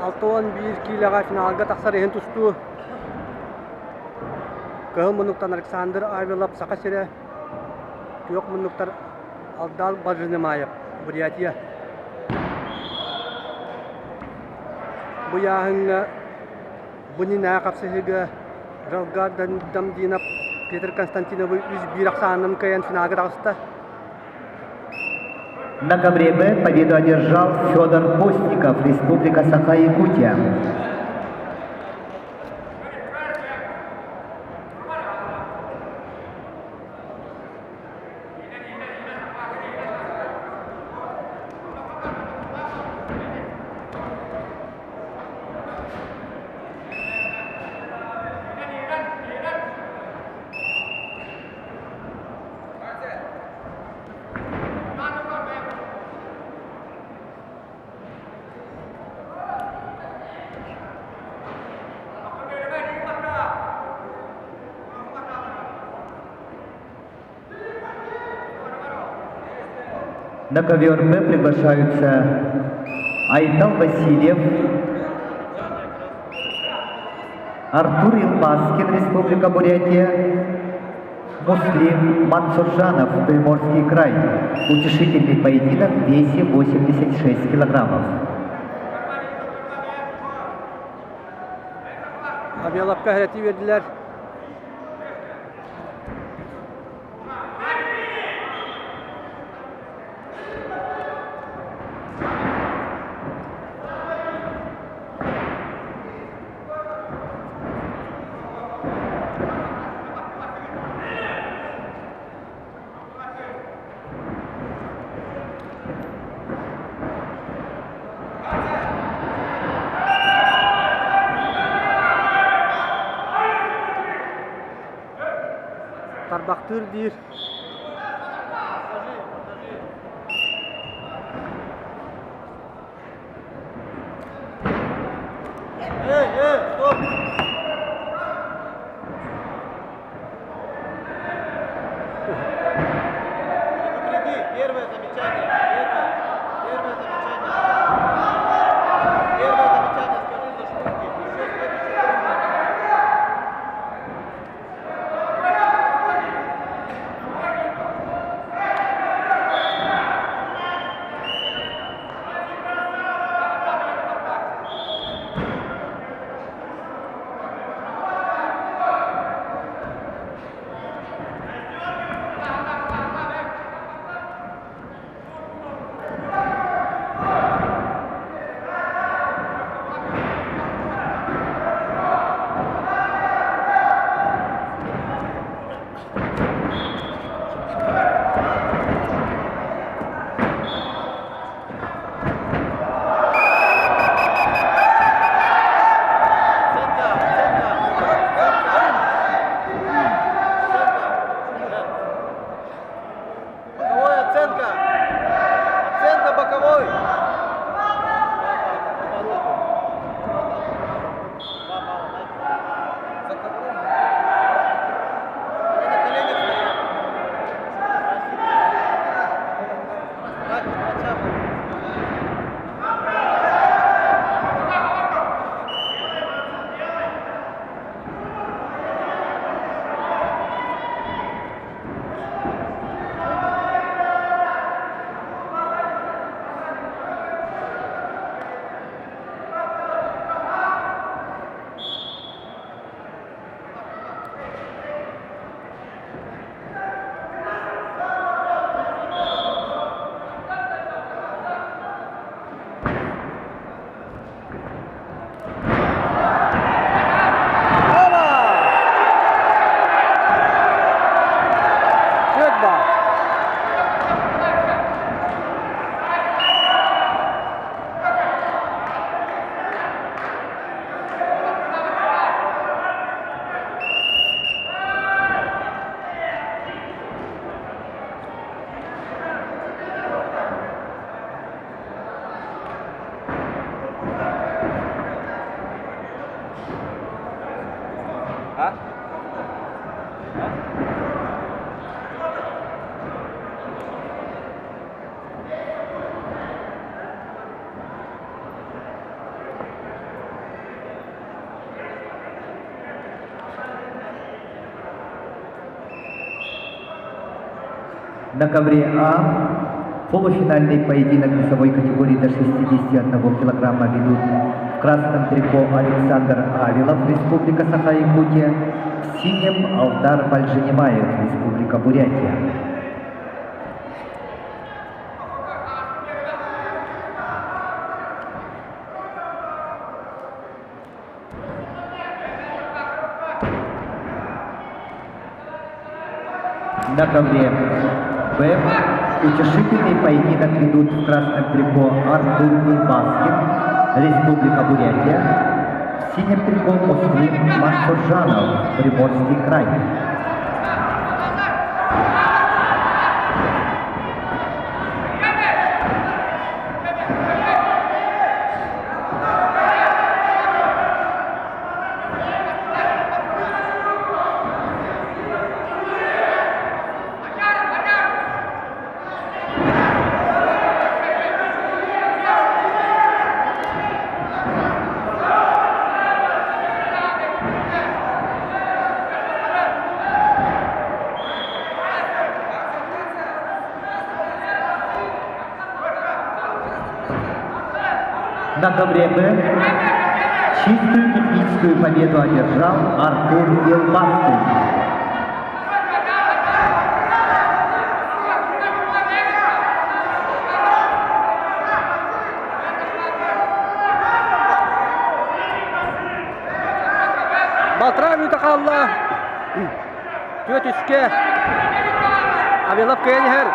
6-11 килага финалга тахсар ehen тусту. Кыһым мунуктан Александр Авилов сака сере. Күйөк мунуктар Алдал Бажынымаев Бурятия. Буяһыңа Бунина капсыгы Жалгадан Дамдинов Петр Константинович Бирахсаным каян финалга тахста. На ковре Б победу одержал Федор Постников, Республика Саха-Якутия. На ковер Б приглашаются Айтал Васильев, Артур Илмаскин, Республика Бурятия, Муслим Мансуржанов, Приморский край. Утешительный поединок в весе 86 килограммов. Abiyalapka hereti verdiler. Tarbaktır dir. Stop. Первое замечание. Первое замечание. Первое замечание скажи за шутки. Еще следующее. На ковре А полуфинальный поединок весовой категории до 61 килограмма ведут в красном трико Александр Авилов, Республика Саха-Якутия, в синем Алдар Бальженимаев, Республика Бурятия. На ковре Б утешительный поединок ведут в красном трико Артур Илбаскин, Республика Бурятия, в синем трико Муслим Мансуржанов, Приморский край. На ковре Б чистую техническую победу одержал Артур Илбаскин. Балтра Мютакалла. Тютүске. Авилов Кенхер.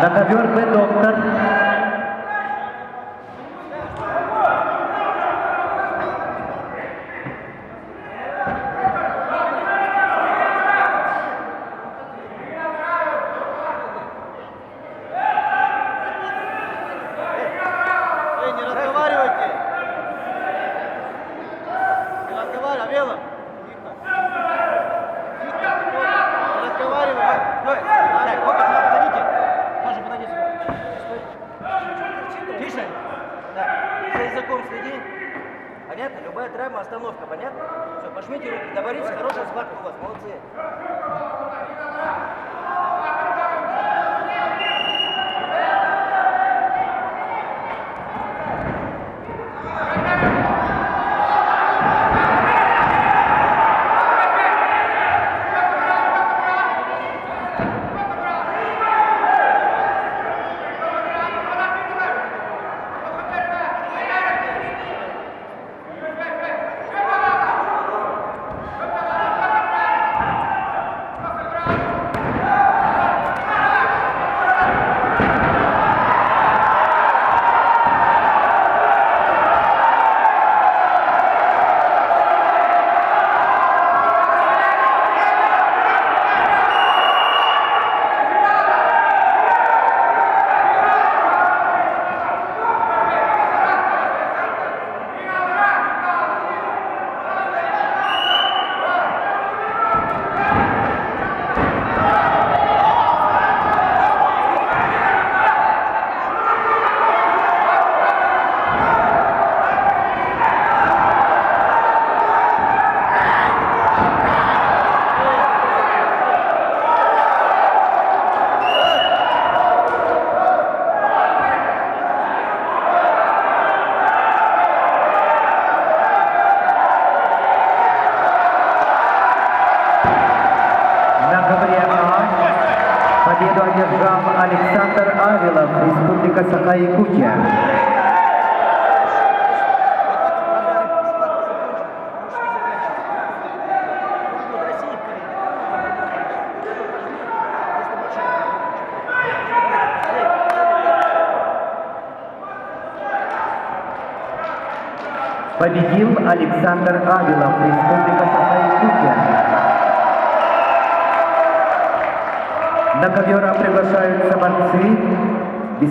На ковер Б доктор. Не разговаривайте! Не разговаривай, Авелов! Тихо! Не разговаривай! Так, оба сюда подойдите! Тоже подойди сюда! Тише! Так, за языком следи! Понятно? Любая травма, остановка, понятно? Все, пожмите руки, договоритесь, хорошая схватка у вас, молодцы! Победу одержал Александр Авилов, Республика Саха-Якутия. Победил Александр Авилов, Республика Саха-Якутия. На ковер приглашаются борцы